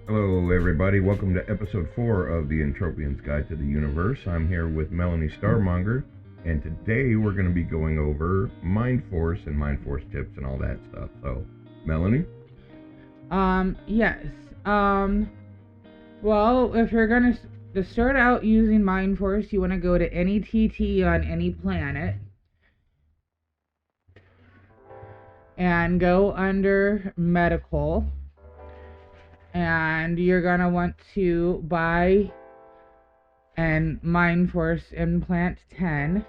Hello, everybody. Welcome to episode 4 of the Entropians Guide to the Universe. I'm here with Melanie Starmonger, and today we're going to be going over Mindforce and Mindforce tips and all that stuff. So, Melanie? Yes. Well, if you're gonna to start out using Mindforce, you want to go to any TT on any planet and go under medical, and you're gonna want to buy an Mindforce implant 10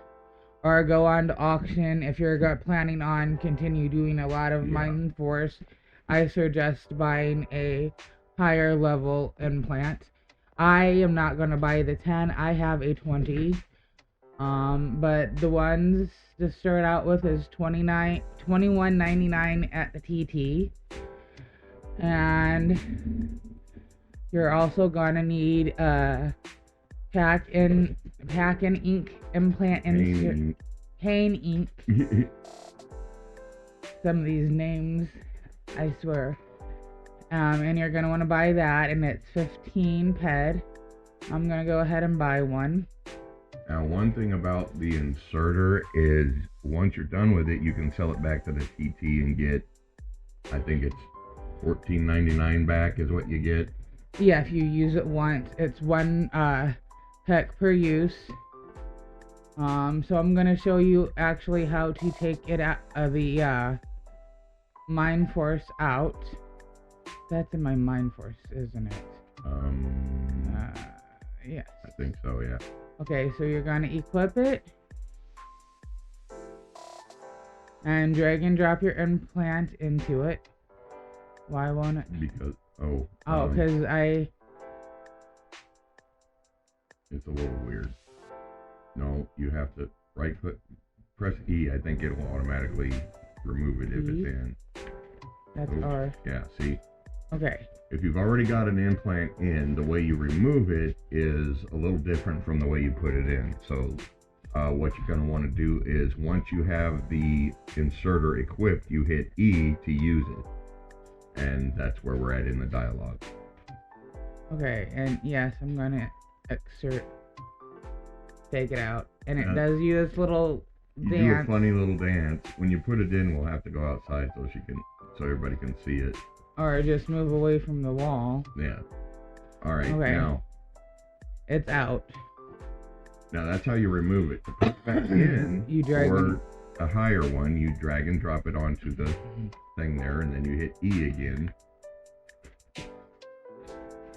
or go on to auction if you're planning on continue doing a lot of Mindforce. I suggest buying a higher level implant. I am not going to buy the 10. I have a 20. But the ones to start out with is $21.99 at the TT. And you're also going to need a pack and ink implant insert. Pain ink. Some of these names, I swear. And you're going to want to buy that, and it's 15 ped. I'm going to go ahead and buy one. Now, one thing about the inserter is once you're done with it, you can sell it back to the TT and get, I think it's $14.99 back is what you get. Yeah, if you use it once. It's one peck per use. So I'm going to show you actually how to take it out of the Mindforce out. That's in my Mindforce, isn't it? Yes. I think so, yeah. Okay, so you're going to equip it. And drag and drop your implant into it. Why won't it? Because, because it's a little weird. No, you have to right click, press E. I think it will automatically remove it if it's in. That's R. Yeah, see? Okay. If you've already got an implant in, the way you remove it is a little different from the way you put it in. So what you're going to want to do is once you have the inserter equipped, you hit E to use it. And that's where we're at in the dialogue. Okay, and yes, I'm going to take it out. And it does you this little dance. You do a funny little dance. When you put it in, we'll have to go outside so everybody can see it. Or just move away from the wall. Yeah. All right. Okay. Now. It's out. Now that's how you remove it. To put it back in, you drag or a higher one, you drag and drop it onto the thing there, and then you hit E again.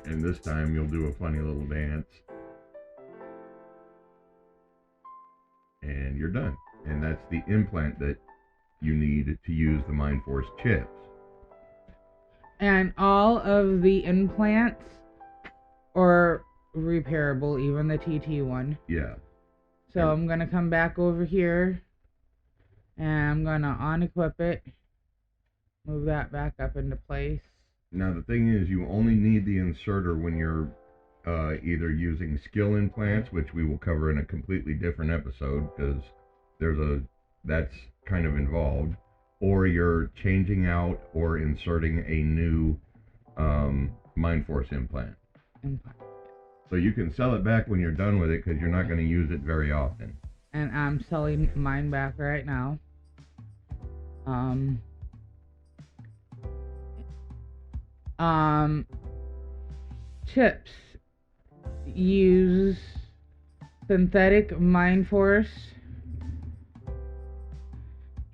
And this time you'll do a funny little dance. And you're done. And that's the implant that you need to use the Mindforce chips. And all of the implants are repairable, even the TT one. Yeah. So I'm going to come back over here, and I'm going to unequip it, move that back up into place. Now the thing is, you only need the inserter when you're either using skill implants, which we will cover in a completely different episode, because that's kind of involved, or you're changing out or inserting a new Mindforce implant. So you can sell it back when you're done with it, because you're not going to use it very often. And I'm selling mine back right now. Chips use synthetic Mindforce,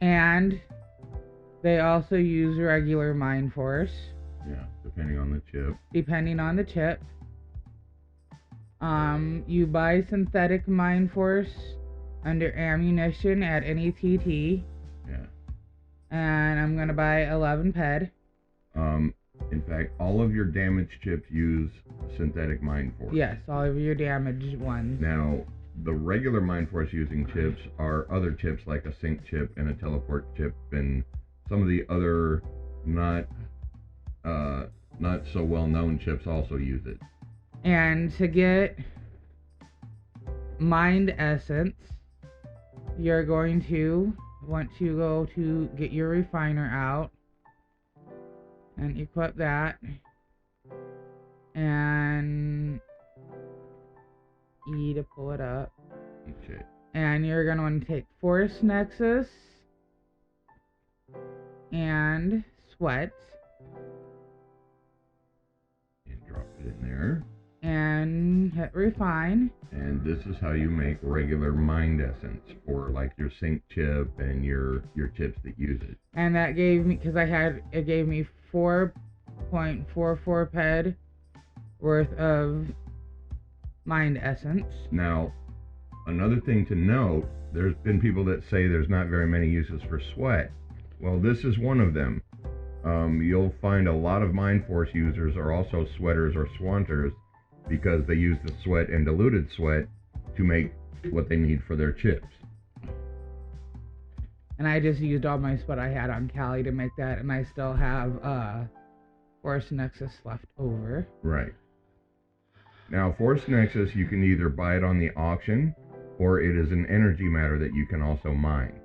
and they also use regular Mindforce. Yeah, depending on the chip. You buy synthetic Mindforce under ammunition at any TT. Yeah. And I'm gonna buy 11 ped. In fact, all of your damaged chips use synthetic Mindforce. Yes, all of your damaged ones. Now, the regular Mindforce using chips are other chips like a sync chip and a teleport chip, and some of the other not so well known chips also use it. And to get Mind Essence, you're going to want to go to get your refiner out and equip that. and E to pull it up. Okay. And you're going to want to take Force Nexus and Sweat. And drop it in there. And hit Refine. And this is how you make regular Mind Essence for like your sync chip and your chips that use it. And that gave me, because it gave me 4.44 ped worth of Mind Essence. Now, another thing to note, there's been people that say there's not very many uses for Sweat. Well, this is one of them. You'll find a lot of Mindforce users are also sweaters or swanters because they use the sweat and diluted sweat to make what they need for their chips. And I just used all my sweat I had on Cali to make that, and I still have Force Nexus left over. Right. Now, Force Nexus, you can either buy it on the auction, or it is an energy matter that you can also mine.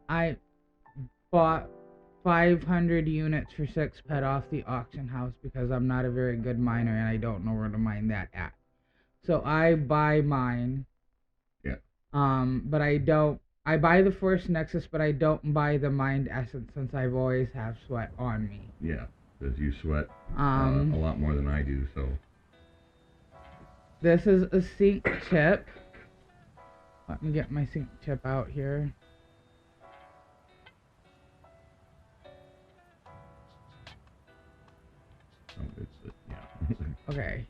I bought 500 units for 6 ped off the auction house because I'm not a very good miner and I don't know where to mine that at. So I buy mine. Yeah. But I buy the Force Nexus, but I don't buy the Mind Essence since I've always have sweat on me. Yeah, because you sweat a lot more than I do, so. This is a sync chip. Let me get my sync chip out here. Okay.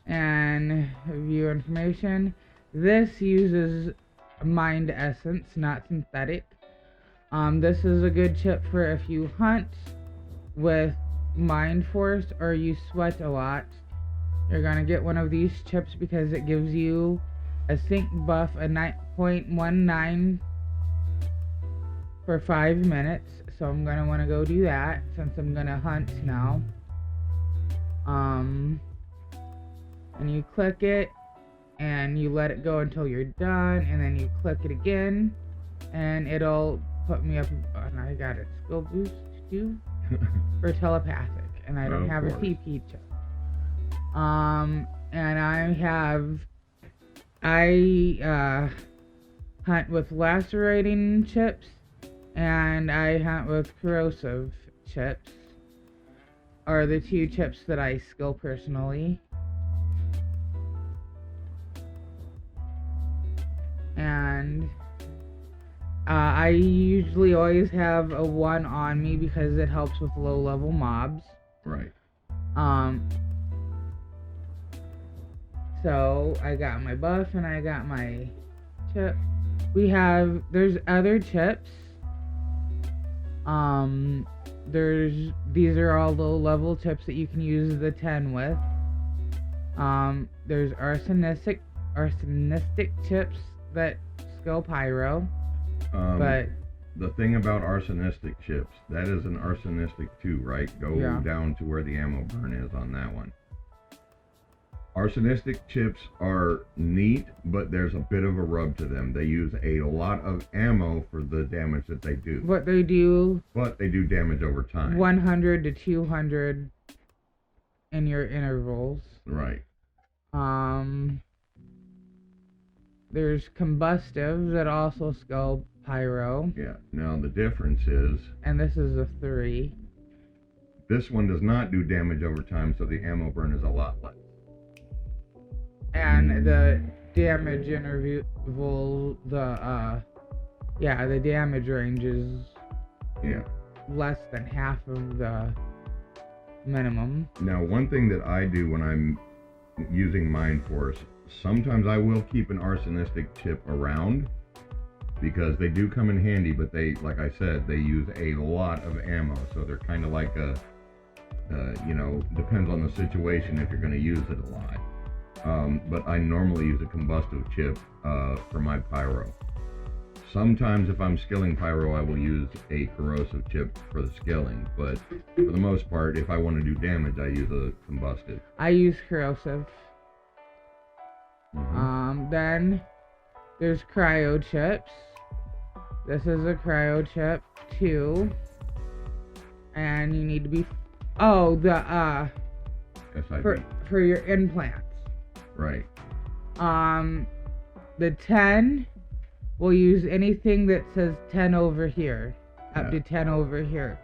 And view information. This uses Mind Essence, not synthetic. This is a good chip for if you hunt with Mindforce or you sweat a lot. You're gonna get one of these chips because it gives you a sync buff, a 9.19 for 5 minutes. So I'm gonna want to go do that since I'm gonna hunt now. And you click it and you let it go until you're done, and then you click it again and it'll put me up, and I got a skill boost too for telepathic, and I don't have a TP chip. And I hunt with lacerating chips and I hunt with corrosive chips, are the 2 chips that I skill personally. And I usually always have a 1 on me because it helps with low level mobs. Right. So I got my buff and I got my chip. There's other chips. These are all low level chips that you can use the 10 with. There's arsenistic chips that skill pyro. But the thing about arsenistic chips, that is an arsenistic 2, right? Go down to where the ammo burn is on that one. Arsenistic chips are neat, but there's a bit of a rub to them. They use a lot of ammo for the damage that they do. But they do damage over time. 100 to 200 in your intervals. Right. There's combustives that also skill pyro. Yeah. Now the difference is, and this is a 3. This one does not do damage over time, so the ammo burn is a lot less. And the damage interval, the damage range is less than half of the minimum. Now, one thing that I do when I'm using Mindforce, sometimes I will keep an arsenistic chip around because they do come in handy, but they, like I said, they use a lot of ammo, so they're kind of like a, depends on the situation if you're going to use it a lot. But I normally use a combustive chip for my pyro. Sometimes if I'm skilling pyro, I will use a corrosive chip for the skilling, but for the most part, if I want to do damage, I use a combustive. I use corrosive. Mm-hmm. Then there's cryo chips. This is a cryo chip too. And you need to be SIB. for your implants. Right. The 10 will use anything that says 10 over here, up to 10 over here.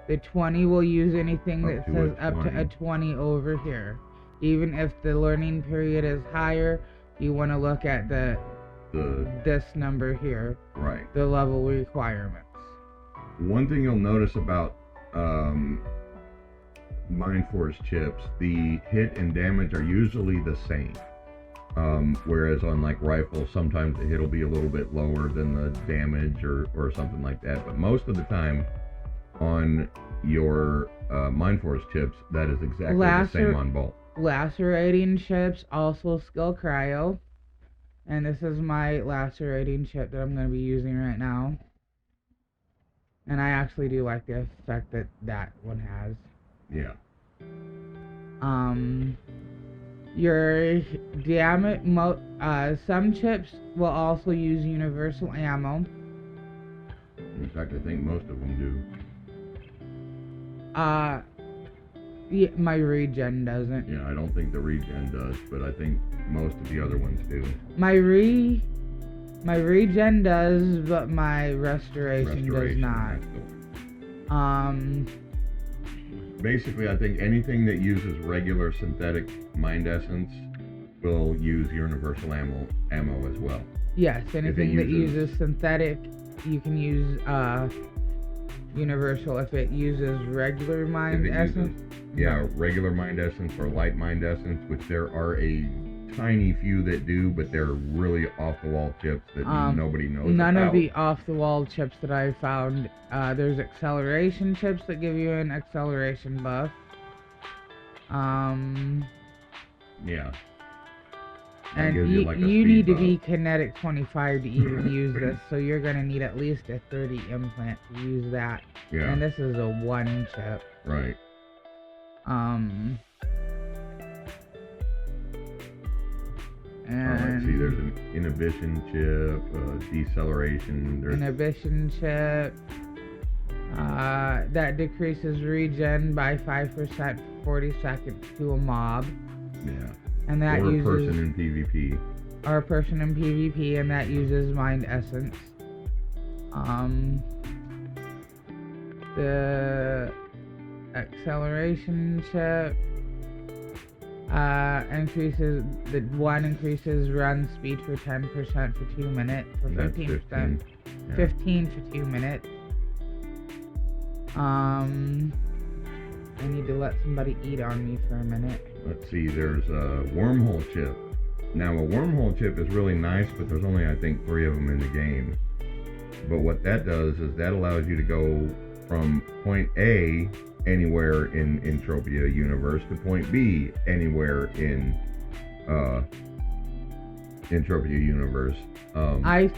The 20 will use anything that says up to a 20 over here. Even if the learning period is higher, you want to look at this number here. Right. The level requirements. One thing you'll notice about Mindforce chips, the hit and damage are usually the same. Whereas on like rifles, sometimes the hit will be a little bit lower than the damage or something like that. But most of the time on your Mindforce chips, that is exactly the same on both. Lacerating chips, also skill cryo. And this is my lacerating chip that I'm going to be using right now. And I actually do like the effect that one has. Yeah. Your some chips will also use universal ammo. In fact, I think most of them do. Yeah, my regen doesn't. Yeah, I don't think the regen does, but I think most of the other ones do. My regen does, but my restoration does not. Basically, I think anything that uses regular synthetic mind essence will use universal ammo as well. Yes, anything that uses synthetic, you can use universal. If it uses regular mind essence, regular mind essence or light mind essence, which there are a tiny few that do, but they're really off the wall chips that nobody knows none about. Of the off the wall chips that I found. There's acceleration chips that give you an acceleration buff. Yeah. And you need to be kinetic 25 to even use this, so you're gonna need at least a 30 implant to use that. Yeah. And this is a 1 chip. Right. And let's see, there's an inhibition chip, deceleration. There's inhibition chip. That decreases regen by 5% 40 seconds to a mob. Yeah. And that or uses a person in PvP. Or a person in PvP, and that uses mind essence. The acceleration chip increases run speed for 10% for 2 minutes, for 15%, 15 for 2 minutes. I need to let somebody eat on me for a minute. Let's see, there's a wormhole chip. Now, a wormhole chip is really nice, but there's only, I think, 3 of them in the game. But what that does is that allows you to go from point A anywhere in Entropia universe to point B anywhere in Entropia universe. The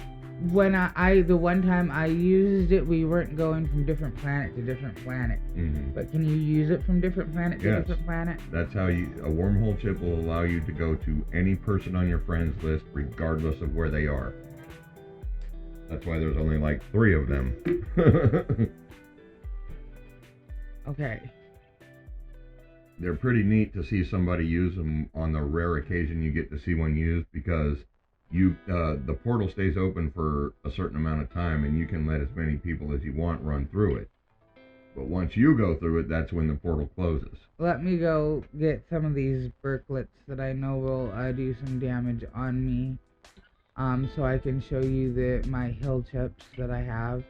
one time I used it, we weren't going from different planet to different planet. Mm-hmm. But can you use it from different planet to different planet? That's how a wormhole chip will allow you to go to any person on your friends list, regardless of where they are. That's why there's only like 3 of them. Okay. They're pretty neat to see somebody use them on the rare occasion you get to see one used, because the portal stays open for a certain amount of time, and you can let as many people as you want run through it. But once you go through it, that's when the portal closes. Let me go get some of these Berklets that I know will do some damage on me, so I can show you my hill chips that I have.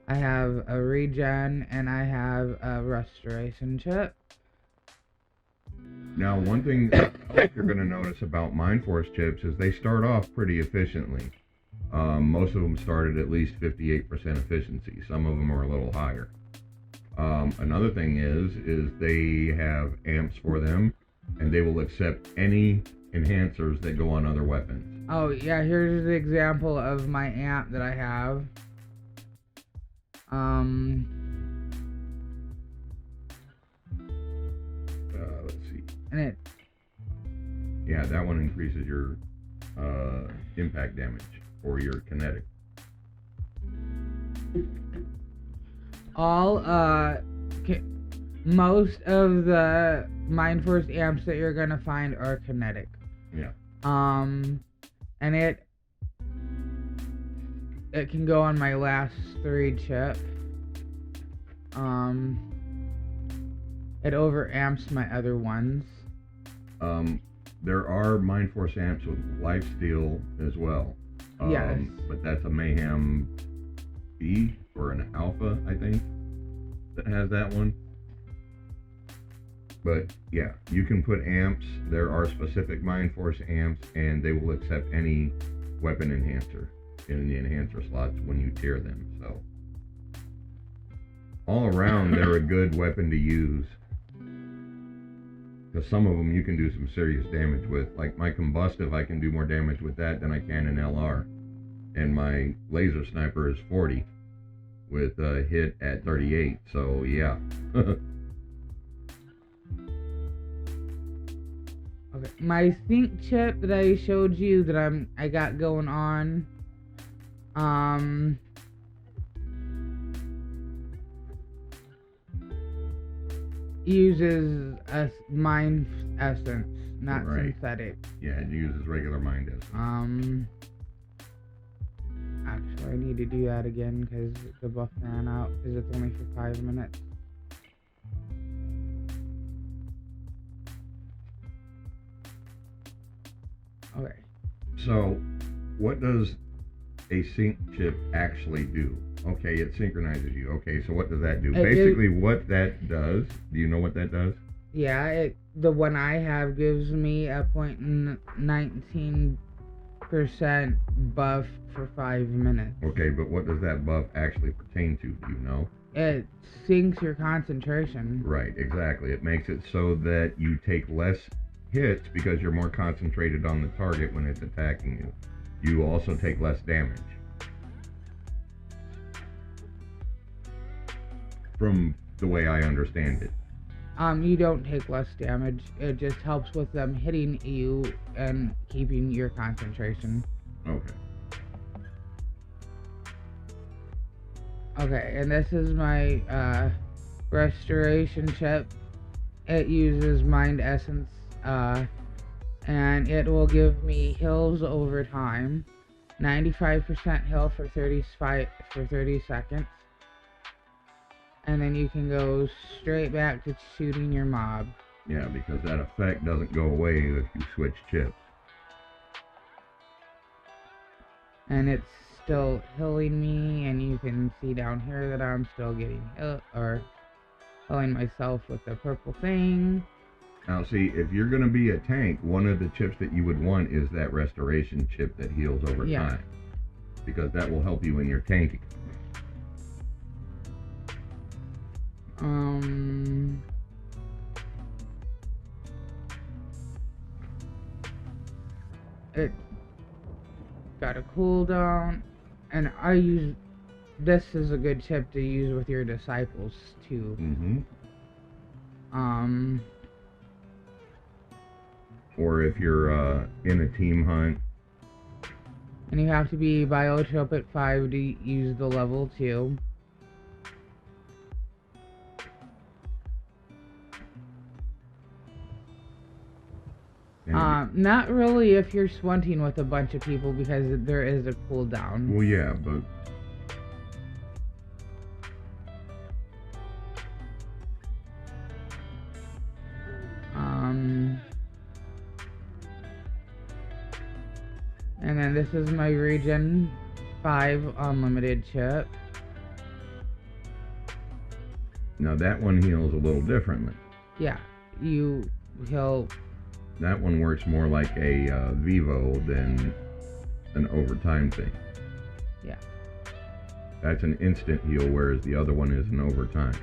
I have a regen and I have a restoration chip. Now, one thing you're going to notice about Mindforce chips is they start off pretty efficiently. Most of them start at least 58% efficiency. Some of them are a little higher. Another thing is they have amps for them, and they will accept any enhancers that go on other weapons. Oh yeah, here's the example of my amp that I have. Let's see. And yeah, that one increases your impact damage or your kinetic. most of the Mindforce amps that you're gonna find are kinetic. Yeah. And it can go on my last 3 chip. It overamps my other ones. There are Mindforce amps with lifesteal as well. Yes. But that's a Mayhem B or an Alpha, I think, that has that one. But yeah, you can put amps. There are specific Mindforce amps, and they will accept any weapon enhancer in the enhancer slots when you tier them. So all around, they're a good weapon to use. Because some of them you can do some serious damage with. Like my combustive, I can do more damage with that than I can in LR. And my laser sniper is 40 with a hit at 38. So yeah. Okay, my sync chip that I showed you that I got going on, uses a mind essence, not synthetic. Yeah, it uses regular mind essence. Actually, I need to do that again because the buff ran out. Because it's only for 5 minutes. Okay. So, what does a sync chip actually do? Okay, it synchronizes you. Okay, so what does that do? Basically, what that does, do you know what that does? Yeah, the one I have gives me a 0.19% buff for 5 minutes. Okay, but what does that buff actually pertain to? Do you know? It sinks your concentration. Right, exactly. It makes it so that you take less hits because you're more concentrated on the target when it's attacking you. You also take less damage. From the way I understand it. You don't take less damage. It just helps with them hitting you and keeping your concentration. Okay. Okay, and this is my restoration chip. It uses Mind Essence, and it will give me heals over time. 95% heal for 30 seconds. And then you can go straight back to shooting your mob. Yeah, because that effect doesn't go away if you switch chips. And it's still healing me, and you can see down here that I'm still getting hit, or healing myself with the purple thing. Now see, if you're going to be a tank, one of the chips that you would want is that restoration chip that heals over time. Because that will help you in your tanking. It got a cooldown, and I use this is a good chip to use with your disciples too. Or if you're in a team hunt. And you have to be biotropic 5 to use the level 2. Not really if you're swunting with a bunch of people because there is a cooldown. Well, yeah, but... And then this is my Regen 5 unlimited chip. Now that one heals a little differently. Yeah, you heal... That one works more like a Vivo than an overtime thing. Yeah. That's an instant heal, whereas the other one is an overtime.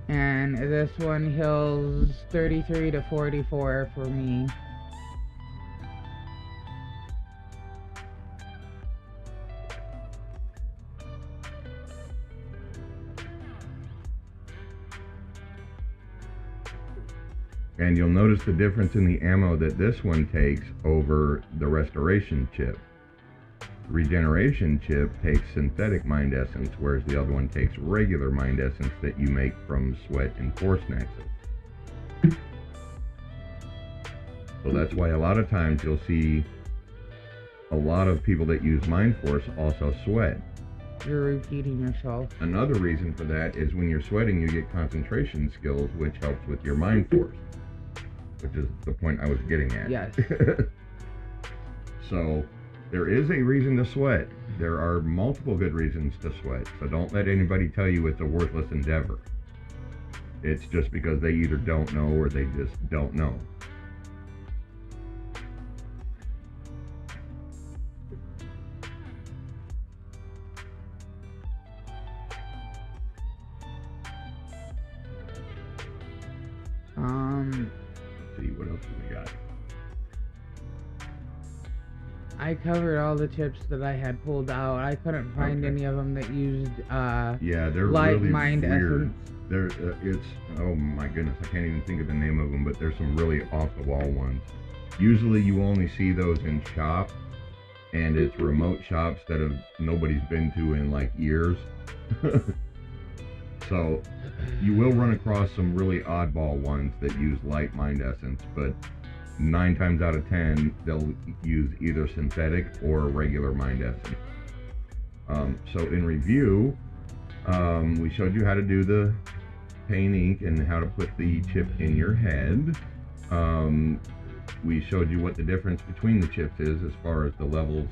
And this one heals 33 to 44 for me. And you'll notice the difference in the ammo that this one takes over the restoration chip. regeneration chip takes synthetic mind essence, whereas the other one takes regular mind essence that you make from sweat and force nexus. So that's why a lot of times you'll see a lot of people that use Mindforce also sweat. You're repeating yourself. Another reason for that is when you're sweating, you get concentration skills, which helps with your Mindforce, which is the point I was getting at. Yes. So there is a reason to sweat. There are multiple good reasons to sweat. So don't let anybody tell you it's a worthless endeavor. It's just because they either don't know or they just don't know. Let's see, what else have we got? I covered all the chips that I had pulled out. I couldn't find any of them that used yeah, they're light really mind weird. essence. It's oh my goodness, I can't even think of the name of them, but there's some really off the wall ones. Usually you only see those in shop, and it's remote shops that nobody's been to in like years. So you will run across some really oddball ones that use light mind essence, but 9 times out of 10 they'll use either synthetic or regular mind essence. So in review, we showed you how to do the paint ink and how to put the chip in your head. We showed you what the difference between the chips is as far as the levels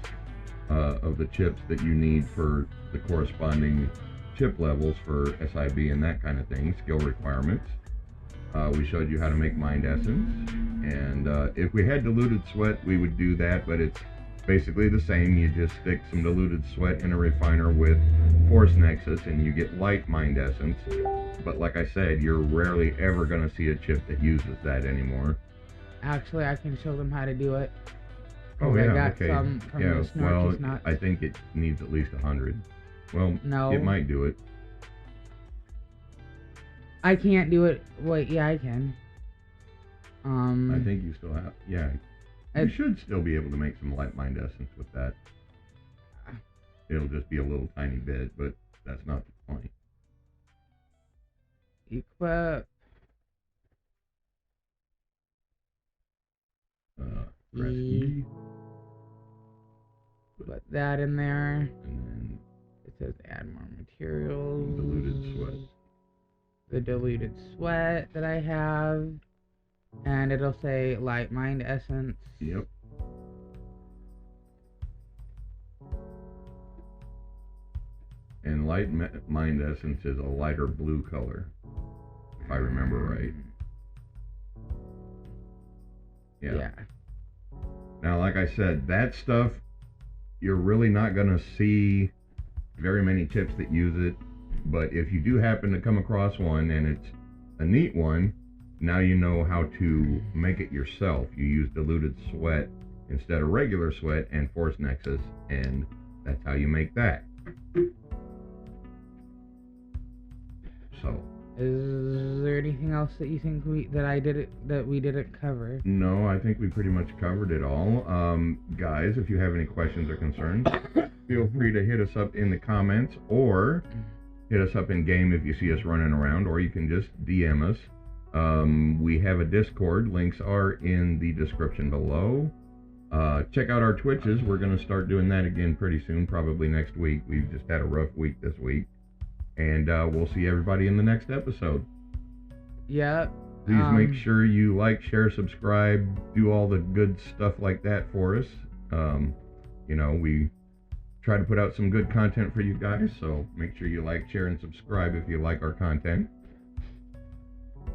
of the chips that you need for the corresponding chip levels for SIB and that kind of thing, skill requirements. We showed you how to make mind essence, and if we had diluted sweat we would do that, but it's basically the same. You just stick some diluted sweat in a refiner with force nexus and you get light mind essence. But like I said, you're rarely ever going to see a chip that uses that anymore. Actually, I can show them how to do it. Oh yeah, I got okay. some from Yeah, the well, Snarky Snots. I think it needs at least 100. Well, no, it might do it. I can't do it. Wait, yeah, I can. I think you still have. Yeah, you should still be able to make some light mind essence with that. It'll just be a little tiny bit, but that's not the point. Equip. Press E. Put that in there. And then it says add more materials. diluted sweat. The diluted sweat that I have. And it'll say light mind essence. Yep. And light mind essence is a lighter blue color, if I remember right. Yeah. Now, like I said, that stuff, you're really not going to see very many chips that use it. But if you do happen to come across one and it's a neat one, now you know how to make it yourself. You use diluted sweat instead of regular sweat and force nexus, and that's how you make that. So, is there anything else that you think we didn't cover? No, I think we pretty much covered it all. Guys, if you have any questions or concerns, feel free to hit us up in the comments, or hit us up in game if you see us running around, or you can just DM us. We have a Discord. Links are in the description below. Check out our Twitches. We're going to start doing that again pretty soon, probably next week. We've just had a rough week this week. And we'll see everybody in the next episode. Yeah. Please make sure you like, share, subscribe, do all the good stuff like that for us. You know, we try to put out some good content for you guys, so make sure you like, share, and subscribe if you like our content.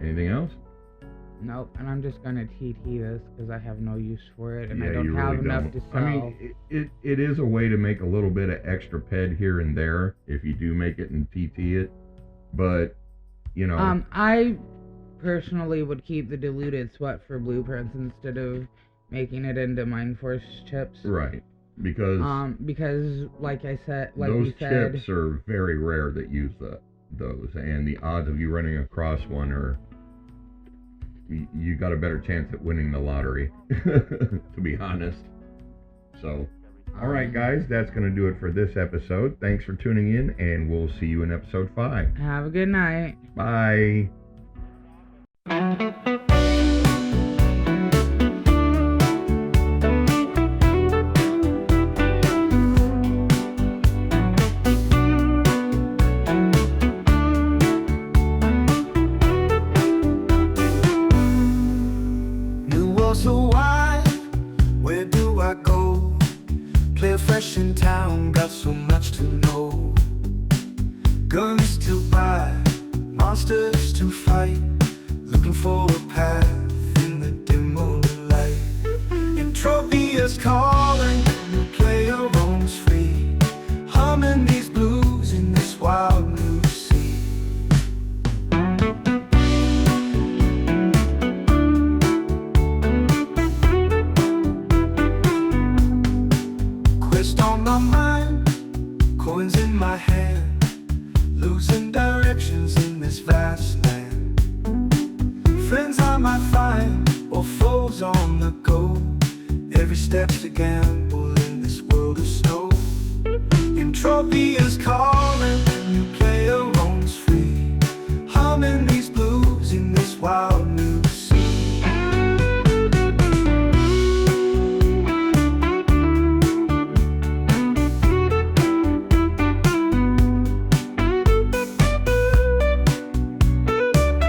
Anything else? Nope, and I'm just gonna TT this because I have no use for it, and Yeah, I don't you have really enough don't. to sell. I mean, it is a way to make a little bit of extra ped here and there if you do make it and TT it, but you know. I personally would keep the diluted sweat for blueprints instead of making it into Mindforce chips. Right, because like I said, those chips are very rare that use those, and the odds of you running across one are, you got a better chance at winning the lottery, to be honest. So, All right, guys, that's going to do it for this episode. Thanks for tuning in, and we'll see you in episode 5. Have a good night. Bye. So why, where do I go? Play fresh in town, got so much to know. Guns to buy, monsters to fight, looking for a path in the dim moonlight. Entropia's calling, new player roams free, humming these blues in this wild new sea. On my mind, coins in my hand, losing directions in this vast land. Friends I might find, or foes on the go. Every step's a gamble in this world of snow. Entropia's calling.